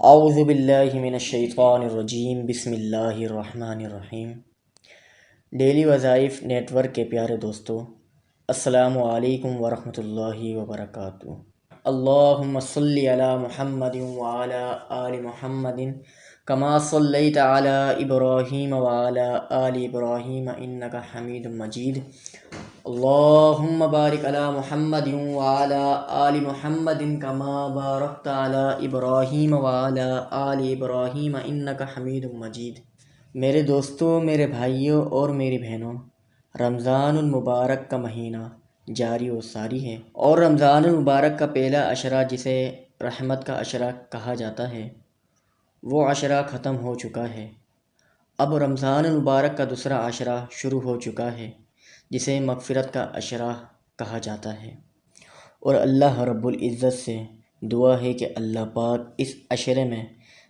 اعوذ باللہ من الشیطان الرجیم بسم اللہ الرحمن الرحیم۔ ڈیلی وظائف نیٹ ورک کے پیارے دوستو، السلام علیکم ورحمۃ اللہ وبرکاتہ۔ اللہم صلی علی محمد وعلی آل محمد کما صلیت علی ابراہیم وعلی آل ابراہیم انک حمید مجید۔ اللہم بارک علی محمد وعلی آل محمد کما بارکت علی ابراہیم وعلی آل ابراہیم انک حمید مجید۔ میرے دوستوں، میرے بھائیوں اور میری بہنوں، رمضان المبارک کا مہینہ جاری و ساری ہے، اور رمضان المبارک کا پہلا عشرہ جسے رحمت کا عشرہ کہا جاتا ہے، وہ عشرہ ختم ہو چکا ہے۔ اب رمضان المبارک کا دوسرا عشرہ شروع ہو چکا ہے، جسے مغفرت کا عشرہ کہا جاتا ہے، اور اللہ رب العزت سے دعا ہے کہ اللہ پاک اس عشرے میں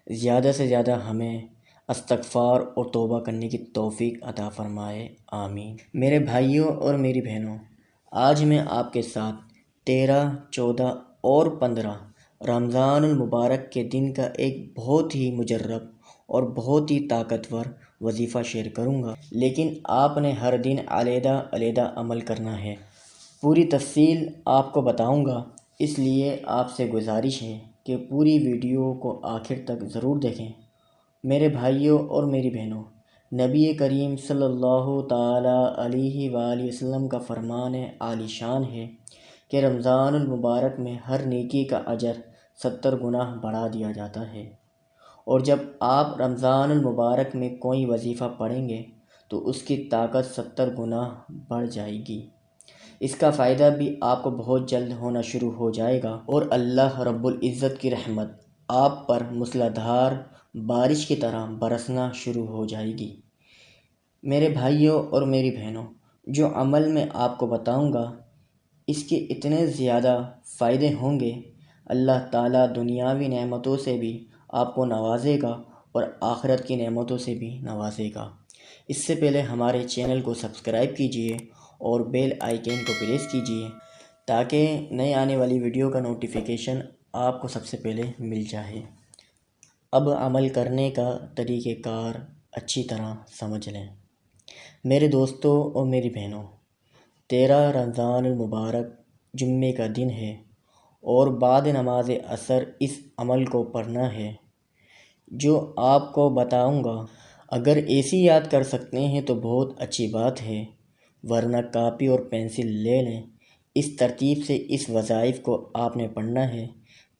زیادہ سے زیادہ ہمیں استغفار اور توبہ کرنے کی توفیق عطا فرمائے، آمین۔ میرے بھائیوں اور میری بہنوں، آج میں آپ کے ساتھ 13، 14 اور 15 رمضان المبارک کے دن کا ایک بہت ہی مجرب اور بہت ہی طاقتور وظیفہ شیئر کروں گا، لیکن آپ نے ہر دن علیحدہ علیحدہ عمل کرنا ہے۔ پوری تفصیل آپ کو بتاؤں گا، اس لیے آپ سے گزارش ہے کہ پوری ویڈیو کو آخر تک ضرور دیکھیں۔ میرے بھائیوں اور میری بہنوں، نبی کریم صلی اللہ تعالیٰ علیہ وآلہ وسلم کا فرمان عالی شان ہے کہ رمضان المبارک میں ہر نیکی کا اجر 70 گنا بڑھا دیا جاتا ہے، اور جب آپ رمضان المبارک میں کوئی وظیفہ پڑھیں گے تو اس کی طاقت 70 گنا بڑھ جائے گی۔ اس کا فائدہ بھی آپ کو بہت جلد ہونا شروع ہو جائے گا، اور اللہ رب العزت کی رحمت آپ پر موسلا دھار بارش کی طرح برسنا شروع ہو جائے گی۔ میرے بھائیوں اور میری بہنوں، جو عمل میں آپ کو بتاؤں گا، اس کے اتنے زیادہ فائدے ہوں گے، اللہ تعالیٰ دنیاوی نعمتوں سے بھی آپ کو نوازے گا اور آخرت کی نعمتوں سے بھی نوازے گا۔ اس سے پہلے ہمارے چینل کو سبسکرائب کیجئے اور بیل آئیکن کو پریس کیجئے تاکہ نئے آنے والی ویڈیو کا نوٹیفیکیشن آپ کو سب سے پہلے مل جائے۔ اب عمل کرنے کا طریقہ کار اچھی طرح سمجھ لیں۔ میرے دوستوں اور میری بہنوں، 13 رمضان المبارک جمعے کا دن ہے، اور بعد نماز عصر اس عمل کو پڑھنا ہے جو آپ کو بتاؤں گا۔ اگر ایسی یاد کر سکتے ہیں تو بہت اچھی بات ہے، ورنہ کاپی اور پینسل لے لیں۔ اس ترتیب سے اس وظائف کو آپ نے پڑھنا ہے۔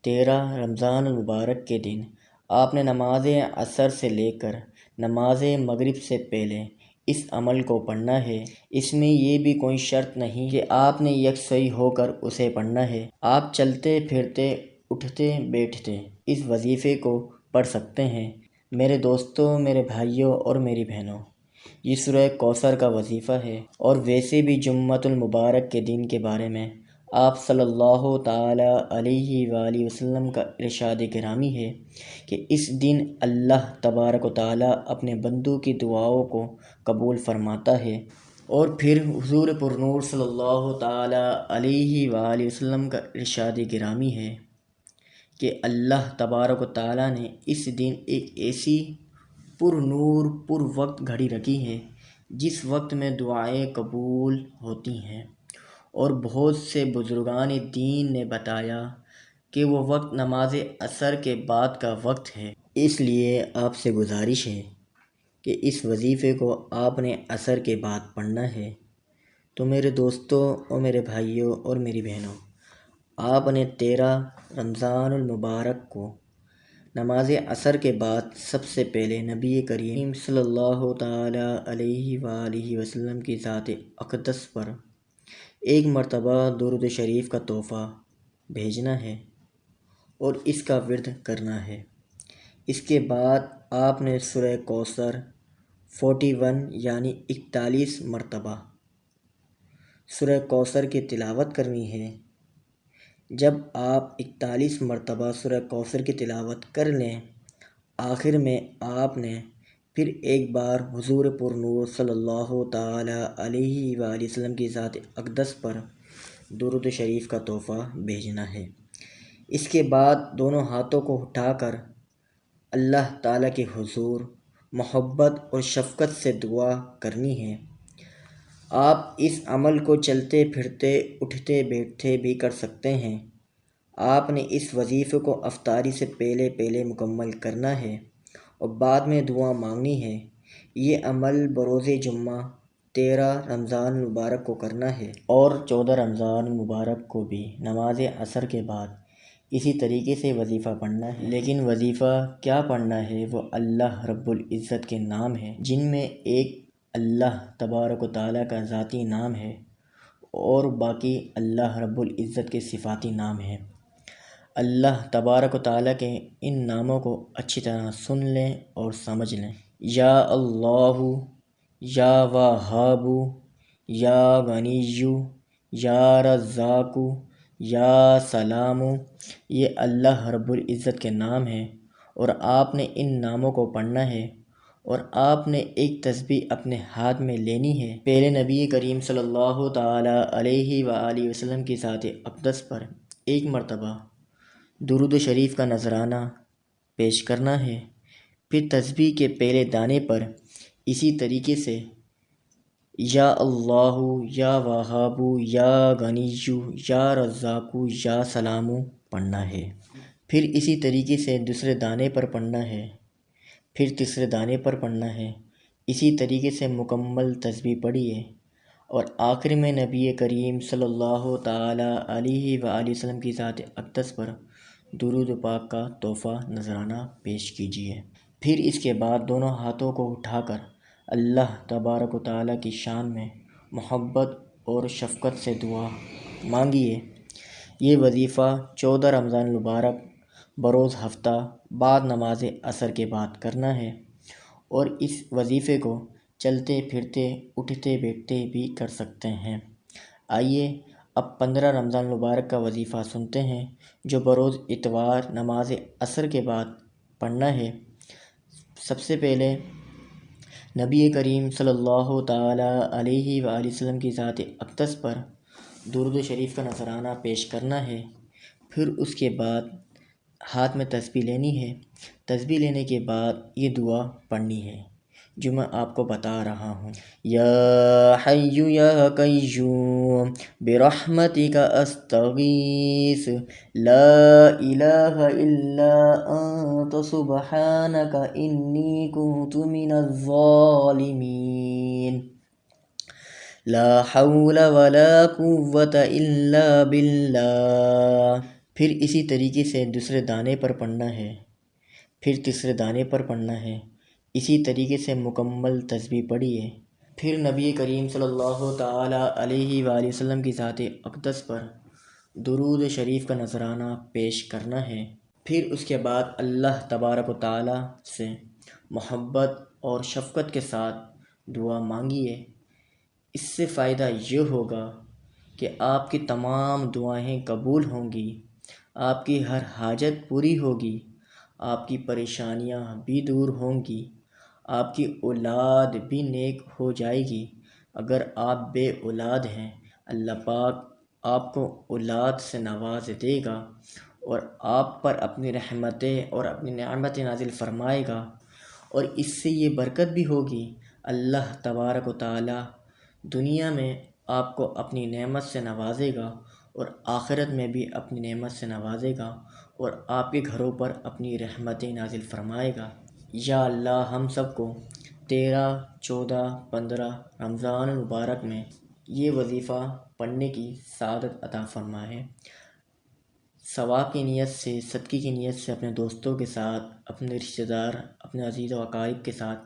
13 رمضان المبارک کے دن آپ نے نماز عصر سے لے کر نماز مغرب سے پہلے اس عمل کو پڑھنا ہے۔ اس میں یہ بھی کوئی شرط نہیں کہ آپ نے یکسوئی ہو کر اسے پڑھنا ہے، آپ چلتے پھرتے اٹھتے بیٹھتے اس وظیفے کو پڑھ سکتے ہیں۔ میرے دوستوں، میرے بھائیوں اور میری بہنوں، یہ سورہ کوثر کا وظیفہ ہے، اور ویسے بھی جمعۃ المبارک کے دن کے بارے میں آپ صلی اللہ تعالیٰ علیہ وآلہ وسلم کا ارشاد گرامی ہے کہ اس دن اللہ تبارک و تعالیٰ اپنے بندوں کی دعاؤں کو قبول فرماتا ہے۔ اور پھر حضور پر نور صلی اللہ تعالیٰ علیہ وآلہ وسلم کا ارشاد گرامی ہے کہ اللہ تبارک و تعالیٰ نے اس دن ایک ایسی پر نور پر وقت گھڑی رکھی ہے جس وقت میں دعائیں قبول ہوتی ہیں، اور بہت سے بزرگان دین نے بتایا کہ وہ وقت نماز عصر کے بعد کا وقت ہے۔ اس لیے آپ سے گزارش ہے کہ اس وظیفے کو آپ نے عصر کے بعد پڑھنا ہے۔ تو میرے دوستوں اور میرے بھائیوں اور میری بہنوں، آپ نے 13 رمضان المبارک کو نماز عصر کے بعد سب سے پہلے نبی کریم صلی اللہ تعالیٰ علیہ وآلہ وسلم کی ذات اقدس پر ایک مرتبہ درود شریف کا تحفہ بھیجنا ہے اور اس کا ورد کرنا ہے۔ اس کے بعد آپ نے سورہ کوثر 41 یعنی 41 مرتبہ سورہ کوثر کی تلاوت کرنی ہے۔ جب آپ 41 مرتبہ سورہ کوثر کی تلاوت کر لیں، آخر میں آپ نے پھر ایک بار حضور پر نور صلی اللہ تعالیٰ علیہ وآلہ وسلم کی ذات اقدس پر درود شریف کا تحفہ بھیجنا ہے۔ اس کے بعد دونوں ہاتھوں کو اٹھا کر اللہ تعالیٰ کے حضور محبت اور شفقت سے دعا کرنی ہے۔ آپ اس عمل کو چلتے پھرتے اٹھتے بیٹھتے بھی کر سکتے ہیں۔ آپ نے اس وظیفے کو افطاری سے پہلے مکمل کرنا ہے اور بعد میں دعا مانگنی ہے۔ یہ عمل بروز جمعہ 13 رمضان المبارک کو کرنا ہے اور 14 رمضان المبارک کو بھی نماز عصر کے بعد اسی طریقے سے وظیفہ پڑھنا ہے۔ لیکن وظیفہ کیا پڑھنا ہے؟ وہ اللہ رب العزت کے نام ہیں، جن میں ایک اللہ تبارک و تعالیٰ کا ذاتی نام ہے اور باقی اللہ رب العزت کے صفاتی نام ہیں۔ اللہ تبارک و تعالیٰ کے ان ناموں کو اچھی طرح سن لیں اور سمجھ لیں۔ یا اللہ، یا وہاب، یا غنی، یا رزاق، یا سلام، یہ اللہ رب العزت کے نام ہیں اور آپ نے ان ناموں کو پڑھنا ہے اور آپ نے ایک تسبیح اپنے ہاتھ میں لینی ہے۔ پہلے نبی کریم صلی اللہ تعالیٰ علیہ وآلہ وسلم کی ذات اقدس پر ایک مرتبہ درود شریف کا نذرانہ پیش کرنا ہے، پھر تسبیح کے پہلے دانے پر اسی طریقے سے یا اللہ، یا وہاب، یا غنی، یا رزاق، یا سلام پڑھنا ہے، پھر اسی طریقے سے دوسرے دانے پر پڑھنا ہے، پھر تیسرے دانے پر پڑھنا ہے، اسی طریقے سے مکمل تسبیح پڑھیے اور آخر میں نبی کریم صلی اللہ تعالیٰ علیہ وآلہ وسلم کی ذات اقدس پر درود پاک کا تحفہ نذرانہ پیش کیجیے۔ پھر اس کے بعد دونوں ہاتھوں کو اٹھا کر اللہ تبارک و تعالیٰ کی شان میں محبت اور شفقت سے دعا مانگیے۔ یہ وظیفہ 14 رمضان المبارک بروز ہفتہ بعد نماز عصر کے بعد کرنا ہے اور اس وظیفے کو چلتے پھرتے اٹھتے بیٹھتے بھی کر سکتے ہیں۔ آئیے اب 15 رمضان المبارک کا وظیفہ سنتے ہیں جو بروز اتوار نماز عصر کے بعد پڑھنا ہے۔ سب سے پہلے نبی کریم صلی اللہ تعالیٰ علیہ وآلہ وسلم کی ذات اقدس پر درود شریف کا نذرانہ پیش کرنا ہے، پھر اس کے بعد ہاتھ میں تسبیح لینی ہے۔ تسبیح لینے کے بعد یہ دعا پڑھنی ہے جو میں آپ کو بتا رہا ہوں۔ یا حی یا قیوم برحمتک استغیث لا الہ الا انت سبحانک انی کنت من الظالمین لا حول ولا قوة الا باللہ۔ پھر اسی طریقے سے دوسرے دانے پر پڑھنا ہے، پھر تیسرے دانے پر پڑھنا ہے، اسی طریقے سے مکمل تسبیح پڑھیے۔ پھر نبی کریم صلی اللہ تعالیٰ علیہ وآلہ وسلم کی ذات اقدس پر درود شریف کا نذرانہ پیش کرنا ہے، پھر اس کے بعد اللہ تبارک و تعالیٰ سے محبت اور شفقت کے ساتھ دعا مانگیے۔ اس سے فائدہ یہ ہوگا کہ آپ کی تمام دعائیں قبول ہوں گی، آپ کی ہر حاجت پوری ہوگی، آپ کی پریشانیاں بھی دور ہوں گی، آپ کی اولاد بھی نیک ہو جائے گی۔ اگر آپ بے اولاد ہیں، اللہ پاک آپ کو اولاد سے نواز دے گا اور آپ پر اپنی رحمتیں اور اپنی نعمتیں نازل فرمائے گا اور اس سے یہ برکت بھی ہوگی۔ اللہ تبارک و تعالیٰ دنیا میں آپ کو اپنی نعمت سے نوازے گا اور آخرت میں بھی اپنی نعمت سے نوازے گا اور آپ کے گھروں پر اپنی رحمتیں نازل فرمائے گا۔ یا اللہ ہم سب کو 13، 14، 15 رمضان المبارک میں یہ وظیفہ پڑھنے کی سعادت عطا فرمائے۔ ثواب کی نیت سے، صدقے کی نیت سے اپنے دوستوں کے ساتھ، اپنے رشتہ دار، اپنے عزیز و اقارب کے ساتھ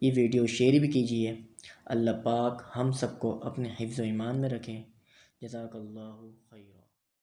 یہ ویڈیو شیئر بھی کیجیے۔ اللہ پاک ہم سب کو اپنے حفظ و ایمان میں رکھیں۔ جزاک اللہ خیرا۔